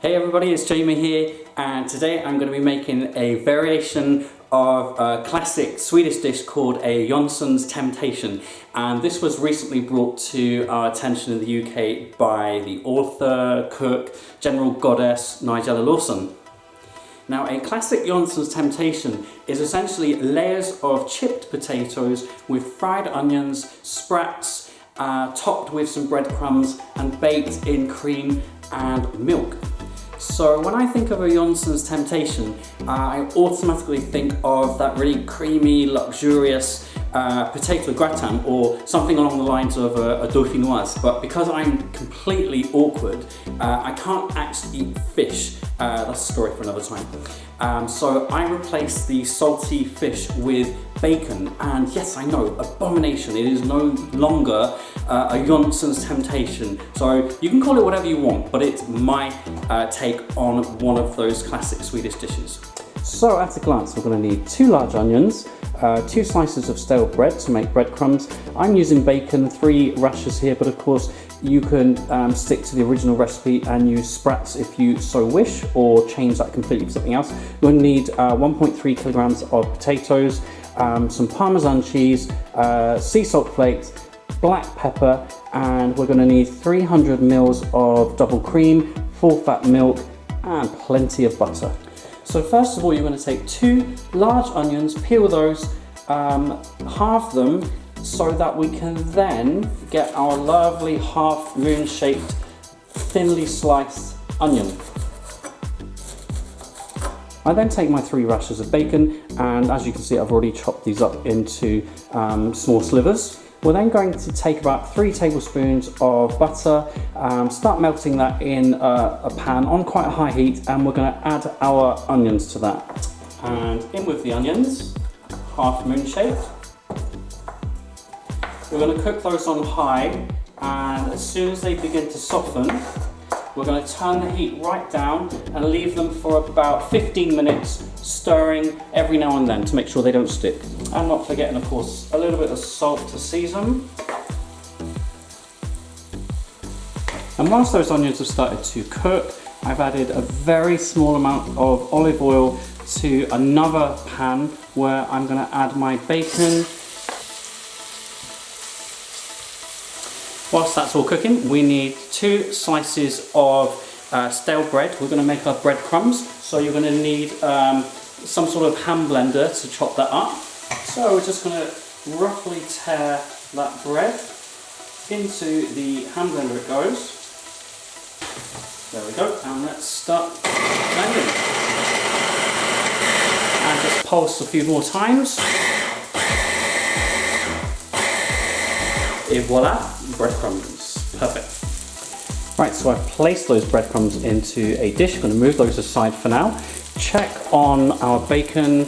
Hey everybody, it's Jamie here, and today I'm going to be making a variation of a classic Swedish dish called a Jansson's Temptation. And this was recently brought to our attention in the UK by the author, cook, general goddess Nigella Lawson. Now, a classic Jansson's Temptation is essentially layers of chipped potatoes with fried onions, sprats, topped with some breadcrumbs and baked in cream and milk. So when I think of a Jansson's Temptation, I automatically think of that really creamy, luxurious potato gratin, or something along the lines of a dauphinoise. But because I'm completely awkward, I can't actually eat fish. That's a story for another time. So I replaced the salty fish with bacon, and yes, I know, abomination. It is no longer a Jansson's Temptation. So you can call it whatever you want, but it's my take on one of those classic Swedish dishes. So at a glance, we're going to need 2 large onions, 2 slices of stale bread to make breadcrumbs. I'm using bacon, 3 rashers here, but of course you can stick to the original recipe and use sprats if you so wish, or change that completely for something else. You're going to need 1.3 kilograms of potatoes, some parmesan cheese, sea salt flakes, black pepper, and we're going to need 300 mils of double cream, full fat milk, and plenty of butter. So first of all, you're going to take 2 large onions, peel those, halve them, so that we can then get our lovely half moon shaped, thinly sliced onion. I then take my 3 rashers of bacon, and as you can see, I've already chopped these up into small slivers. We're then going to take about 3 tablespoons of butter, start melting that in a pan on quite a high heat, and we're going to add our onions to that. And in with the onions, half moon shaped. We're going to cook those on high, and as soon as they begin to soften, we're going to turn the heat right down and leave them for about 15 minutes, stirring every now and then to make sure they don't stick. And not forgetting, of course, a little bit of salt to season. And whilst those onions have started to cook, I've added a very small amount of olive oil to another pan where I'm going to add my bacon. Whilst that's all cooking, we need 2 slices of stale bread. We're going to make our breadcrumbs, so you're going to need some sort of hand blender to chop that up. So we're just going to roughly tear that bread into the hand blender. It goes. There we go, and let's start blending. And just pulse a few more times. Et voila, breadcrumbs. Perfect. Right, so I've placed those breadcrumbs into a dish. I'm going to move those aside for now. Check on our bacon.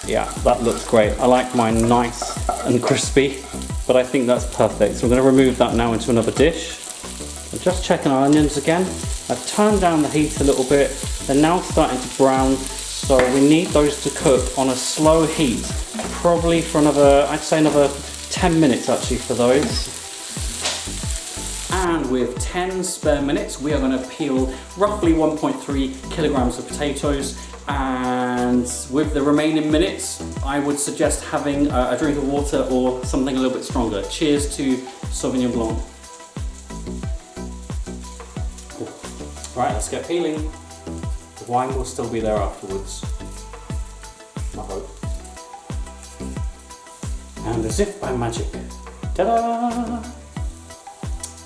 Yeah, that looks great. I like mine nice and crispy, but I think that's perfect. So we're going to remove that now into another dish. I'm just checking our onions again. I've turned down the heat a little bit. They're now starting to brown, so we need those to cook on a slow heat, probably for another, I'd say another 10 minutes actually for those. And with 10 spare minutes, we are going to peel roughly 1.3 kilograms of potatoes. And with the remaining minutes, I would suggest having a drink of water or something a little bit stronger. Cheers to Sauvignon Blanc. Right, let's get peeling. The wine will still be there afterwards, I hope. And as if by magic, ta-da!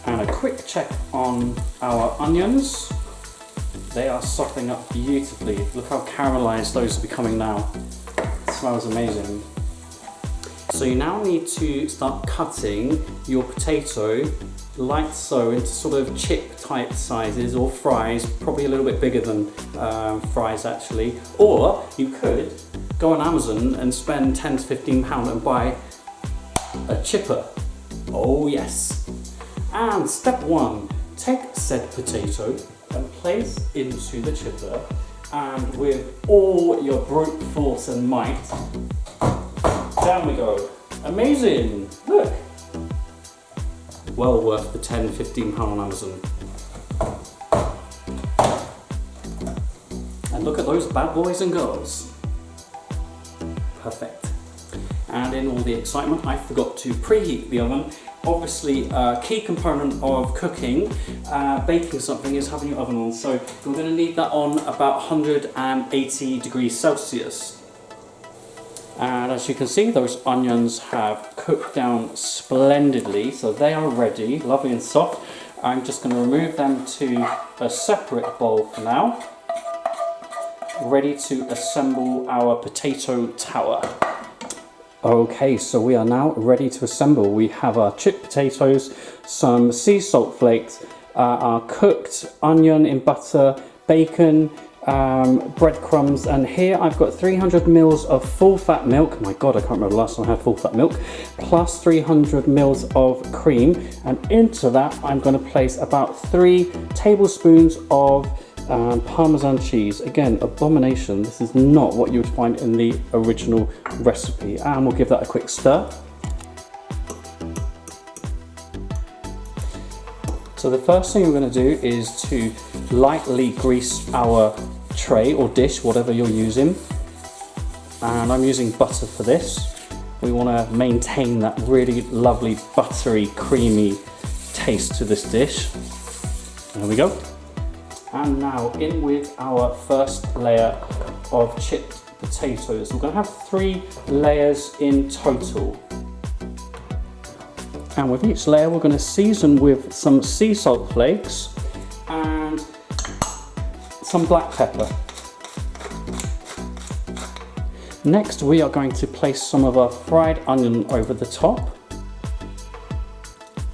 And a quick check on our onions. They are softening up beautifully. Look how caramelized those are becoming now. It smells amazing. So you now need to start cutting your potato like so into sort of chip type sizes, or fries, probably a little bit bigger than fries actually. Or you could go on Amazon and spend 10 to 15 pounds and buy a chipper. Oh yes. And step 1, take said potato and place into the chipper, and with all your brute force and might, down we go. Amazing, look. Well worth the 10-15 pound on Amazon. Look at those bad boys and girls. Perfect. And in all the excitement, I forgot to preheat the oven. Obviously, a key component of cooking, baking something, is having your oven on. So you're going to need that on about 180 degrees Celsius. And as you can see, those onions have cooked down splendidly, so they are ready, lovely and soft. I'm just going to remove them to a separate bowl for now, ready to assemble our potato tower. Okay, so we are now ready to assemble. We have our chipped potatoes, some sea salt flakes, our cooked onion in butter, bacon, breadcrumbs, and here I've got 300 mils of full fat milk. My god, I can't remember the last time I had full fat milk. Plus 300 mils of cream, and into that I'm going to place about 3 tablespoons of parmesan cheese. Again, abomination. This is not what you would find in the original recipe. And we'll give that a quick stir. So the first thing we're going to do is to lightly grease our tray or dish, whatever you're using. And I'm using butter for this. We want to maintain that really lovely buttery, creamy taste to this dish. There we go. And now in with our first layer of chipped potatoes. We're going to have 3 layers in total. And with each layer we're going to season with some sea salt flakes and some black pepper. Next we are going to place some of our fried onion over the top,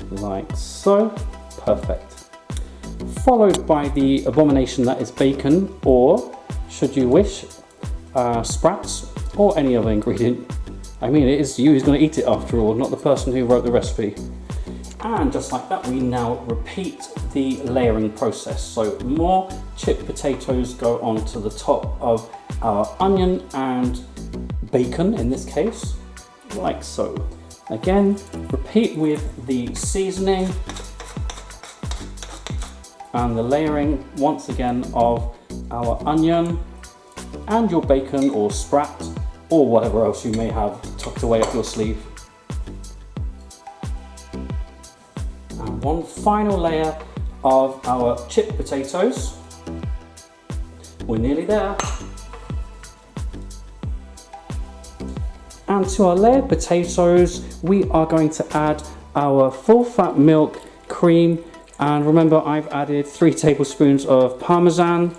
like so. Perfect. Followed by the abomination that is bacon, or should you wish, sprats, or any other ingredient. I mean, it is you who's going to eat it after all, not the person who wrote the recipe. And just like that, we now repeat the layering process. So more chipped potatoes go onto the top of our onion and bacon in this case, like so. Again, repeat with the seasoning and the layering once again of our onion and your bacon or sprat or whatever else you may have tucked away up your sleeve. And one final layer of our chipped potatoes. We're nearly there. And to our layered potatoes, we are going to add our full fat milk, cream, and remember I've added 3 tablespoons of parmesan,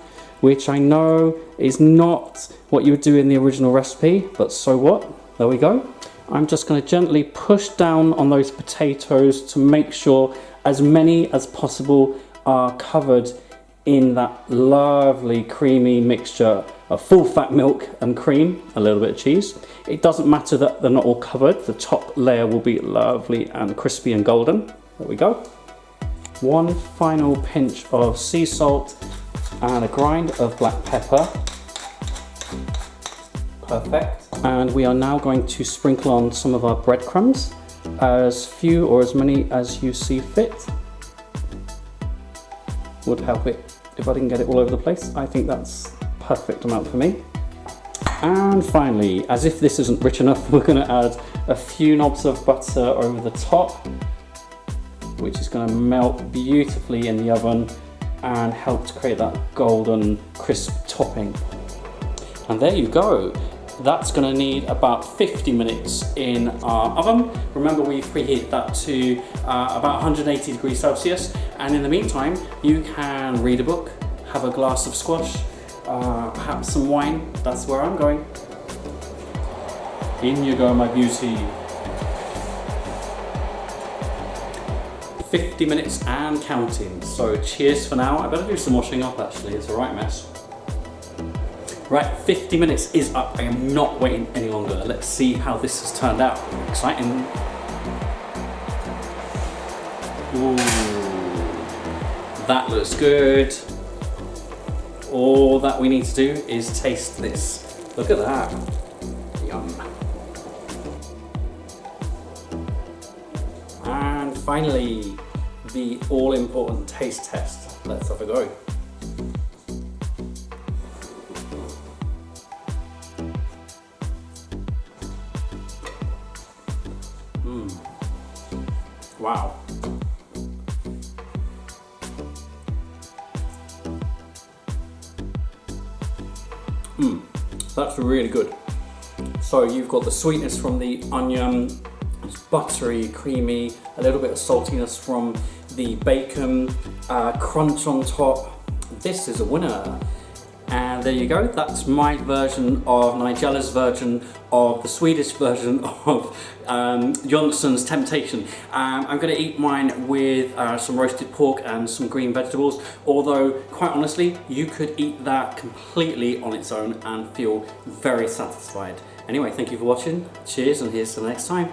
which I know is not what you would do in the original recipe, but so what? There we go. I'm just going to gently push down on those potatoes to make sure as many as possible are covered in that lovely creamy mixture of full fat milk and cream, a little bit of cheese. It doesn't matter that they're not all covered, the top layer will be lovely and crispy and golden. There we go. One final pinch of sea salt and a grind of black pepper. Perfect. And we are now going to sprinkle on some of our breadcrumbs, as few or as many as you see fit. Would help it if I didn't get it all over the place. I think that's perfect amount for me. And finally, as if this isn't rich enough, we're going to add a few knobs of butter over the top, which is going to melt beautifully in the oven and help to create that golden crisp topping. And there you go. That's going to need about 50 minutes in our oven. Remember, we preheat that to about 180 degrees Celsius. And in the meantime, you can read a book, have a glass of squash, perhaps some wine. That's where I'm going. In you go, my beauty. 50 minutes and counting. So cheers for now. I better do some washing up actually, it's a right mess. Right, 50 minutes is up. I am not waiting any longer. Let's see how this has turned out. Exciting. Ooh, that looks good. All that we need to do is taste this. Look at that. Yum. And finally, the all-important taste test. Let's have a go. Wow. That's really good. So you've got the sweetness from the onion, it's buttery, creamy, a little bit of saltiness from the bacon, crunch on top. This is a winner. And there you go, that's my version of Nigella's version of the Swedish version of Jansson's Temptation. I'm going to eat mine with some roasted pork and some green vegetables, although quite honestly you could eat that completely on its own and feel very satisfied. Anyway, thank you for watching, cheers, and here's to the next time.